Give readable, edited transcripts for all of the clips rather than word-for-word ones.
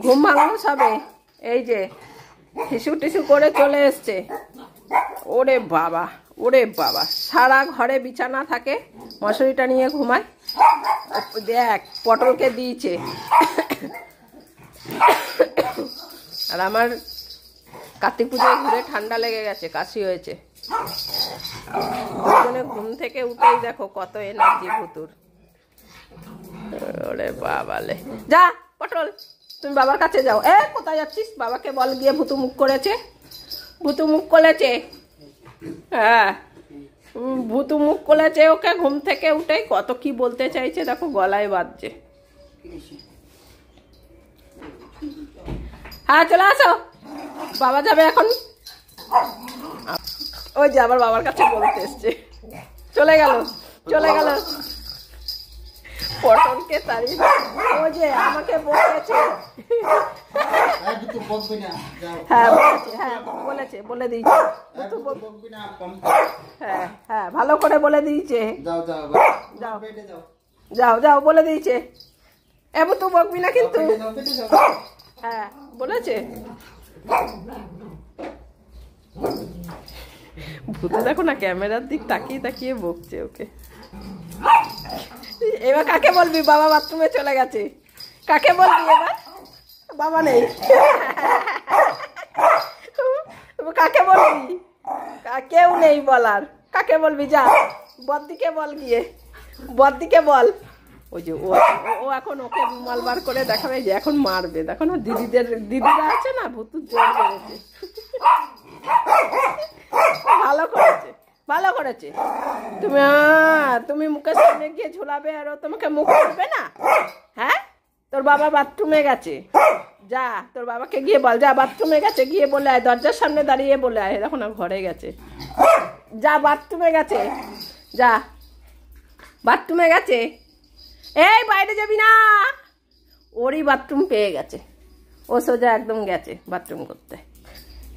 ঘুম ভাঙলো সবে, এই যে টিস্যু টিস্যু করে চলে এসছে। ওরে বাবা, ওরে বাবা, সারা ঘরে বিছানা থাকে, মশারিটা নিয়ে ঘুমায়। দেখ পটলকে দিয়েছে। আর আমার কার্তিক পুজোয় ঘুরে ঠান্ডা লেগে গেছে, কাশি হয়েছে। দুজনে ঘুম থেকে উঠেই দেখো কত এনার্জি ভুতুর। ওরে বাবালে, যা পটল তুমি বাবার কাছে যাও। কোথায় যাচ্ছিস? বাবাকে বল গিয়ে ভুতু মুখ করেছে, ভুতু মুখ করেছে। হ্যাঁ, ভুতু মুখ করেছে। ওকে ঘুম থেকে উঠেই কত কি বলতে চাইছে দেখো, গলায় বাজছে। হ্যাঁ চলে আসো, বাবা যাবে এখন। ওই যে আবার বাবার কাছে বলতে এসছে, চলে গেল চলে গেল। পটলকে তাড়িয়ে, ও যে আমাকে বলেছে। হ্যাঁ বলেছে, হ্যাঁ বলেছে, বলে দিয়েছে। হ্যাঁ হ্যাঁ ভালো করে বলে দিয়েছে। যাও যাও যাও বলে দিয়েছে। তুই বকবি না কিন্তু। হ্যাঁ বলেছে। ভূতে দেখো না ক্যামেরার দিক তাকিয়ে তাকিয়ে বকছে ওকে। এবার কাকে বলবি বাবা বাথরুমে চলে গেছে? কাকে বলবি এবার? বাবা নেই, কাকে বলবি? কেউ নেই বলার, কাকে বলবি? যা বদ্দিকে বল, গিয়ে বদ্দিকে বল। ওই যে ও এখন ওকে রুমাল বার করে দেখাবে, যে এখন মারবে। দেখো না দিদিরা আছে না, ভুতুর জোর বেড়েছে। ভালো করেছে, ভালো করেছে। তুমি মুখের সামনে গিয়ে ঝুলাবে আর ও তোমাকে মুখ করবে না? হ্যাঁ, তোর বাবা বাথরুমে গেছে, যা তোর বাবাকে গিয়ে বল, যা বাথরুমে গেছে গিয়ে বলে আয়, দরজার সামনে দাঁড়িয়ে বলে আয়। দেখো না ঘরে গেছে, যা বাথরুমে গেছে, যা বাথরুমে গেছে। এই বাইরে যাবি না, ওরই বাথরুম পেয়ে গেছে। ও সোজা একদম গেছে বাথরুম করতে,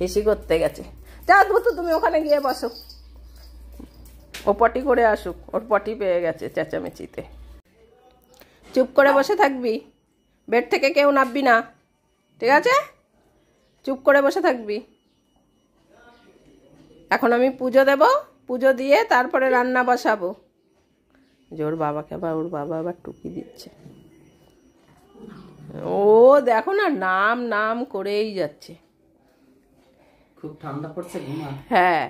হিসি করতে গেছে। যা ধুতু তুমি ওখানে গিয়ে বসো, ও পটি করে আসুক, ওর পটি পেয়ে গেছে চেঁচামেচিতে। চুপ করে বসে থাকবি, বেড থেকে কেউ নামবি না, ঠিক আছে? চুপ করে বসে থাকবি। এখন আমি পুজো দেব, পুজো দিয়ে তারপরে রান্না বসাবো। যে ওর বাবাকে আবার, ওর বাবা আবার টুকি দিচ্ছে। ও দেখো না নাম নাম করেই যাচ্ছে। খুব ঠান্ডা পড়ছে, ঘুমা। হ্যাঁ,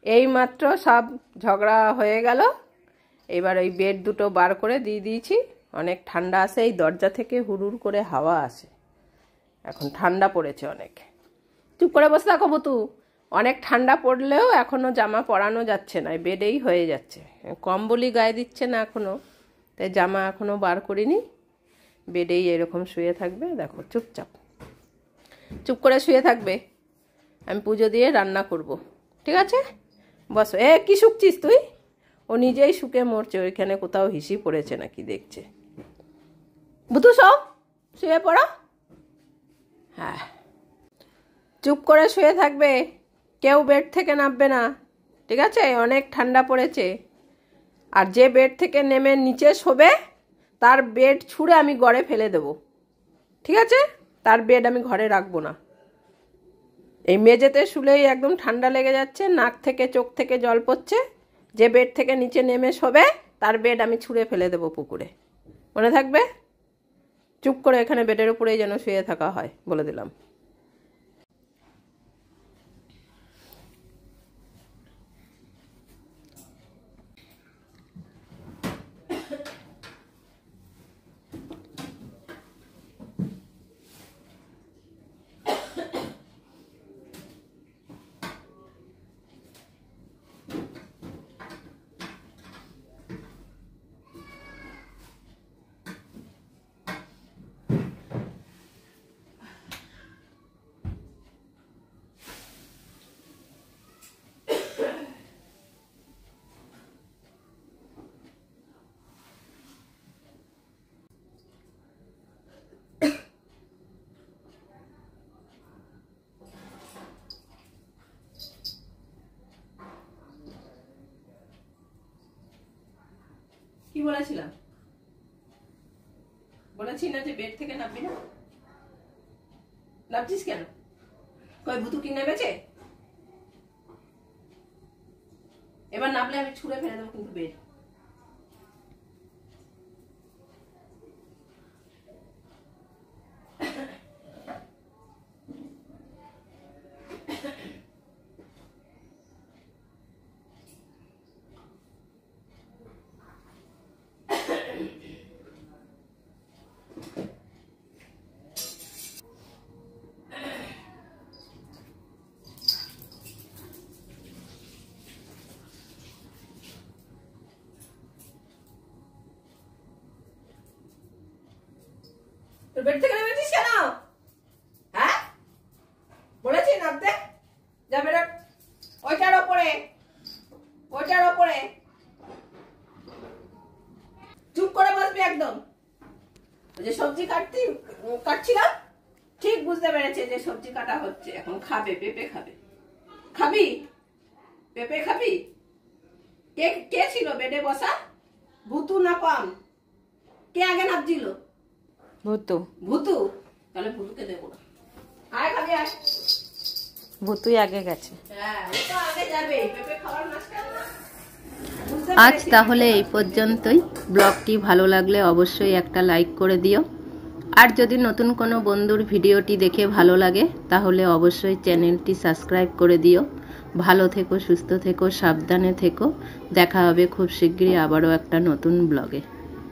এই মাত্র সব ঝগড়া হয়ে গেল। এবার ওই বেড দুটো বার করে দিয়ে দিয়েছি, অনেক ঠান্ডা আসে। এই দরজা থেকে হুড়ুর করে হাওয়া আসে, এখন ঠান্ডা পড়েছে অনেক। চুপ করে বসে থাকো বুতু, অনেক ঠান্ডা পড়লেও এখনও জামা পরানো যাচ্ছে না, বেডেই হয়ে যাচ্ছে। কম্বলই গায়ে দিচ্ছে না এখনও, তাই জামা এখনও বার করিনি। বেডেই এরকম শুয়ে থাকবে, দেখো চুপচাপ চুপ করে শুয়ে থাকবে। আমি পুজো দিয়ে রান্না করব, ঠিক আছে? বসো। কি শুকছিস তুই? ও নিজেই শুকে মরছে, ওইখানে কোথাও হিসি পড়েছে নাকি দেখছে। বুতু সব শুয়ে পড়ো। হ্যাঁ, চুপ করে শুয়ে থাকবে, কেউ বেড থেকে নামবে না, ঠিক আছে? অনেক ঠান্ডা পড়েছে। আর যে বেড থেকে নেমে নিচে শোবে তার বেড ছুঁড়ে আমি ঘরে ফেলে দেবো, ঠিক আছে? তার বেড আমি ঘরে রাখবো না। এই মেঝেতে শুলেই একদম ঠান্ডা লেগে যাচ্ছে, নাক থেকে চোখ থেকে জল পড়ছে। যে বেড থেকে নিচে নেমে শোবে তার বেড আমি ছুঁড়ে ফেলে দেবো পুকুরে, মনে থাকবে? চুপ করে এখানে বেডের উপরেই যেন শুয়ে থাকা হয়, বলে দিলাম। কি বলেছিলাম? বলেছি না যে বেড থেকে নামবি না? নামছিস কেন? কই ভুতু কি নেমেছে? এবার নামলে আমি ছুঁড়ে ফেলে দেবো কিন্তু বেড। তোর বেড থেকে নেমেছিস কেন? হ্যাঁ, বলেছি নামতে? যা বেরো। ওইটার ওপরে, ওইটার ওপরে চুপ করে বসবি একদম। ওই যে সবজি কাটছিলাম, ঠিক বুঝতে পেরেছে যে সবজি কাটা হচ্ছে। এখন খাবে, পেঁপে খাবে। খাবি? পেঁপে খাবি? কে কে ছিল বেডে বসা? ভুতু না পাম? কে আগে নাপছিল? ভুতু। ভুতু? তাহলে ভুতুকে দেবো না। আয় খাবি, আয়। ভুতুই আগে গেছে। হ্যাঁ, ও তো আগে যাবে। পেঁপে খাওয়ার নাস্তা না। আজ তাহলে এই পর্যন্তই। ব্লগটি ভালো লাগলে অবশ্যই একটা লাইক করে দিও। আর যদি নতুন কোনো বন্ধুর ভিডিওটি দেখে ভালো লাগে তাহলে অবশ্যই চ্যানেলটি সাবস্ক্রাইব করে দিও। ভালো থেকো, সুস্থ থেকো, সাবধানে থেকো। দেখা হবে খুব শিগগিরই আবারও একটা নতুন ব্লগে।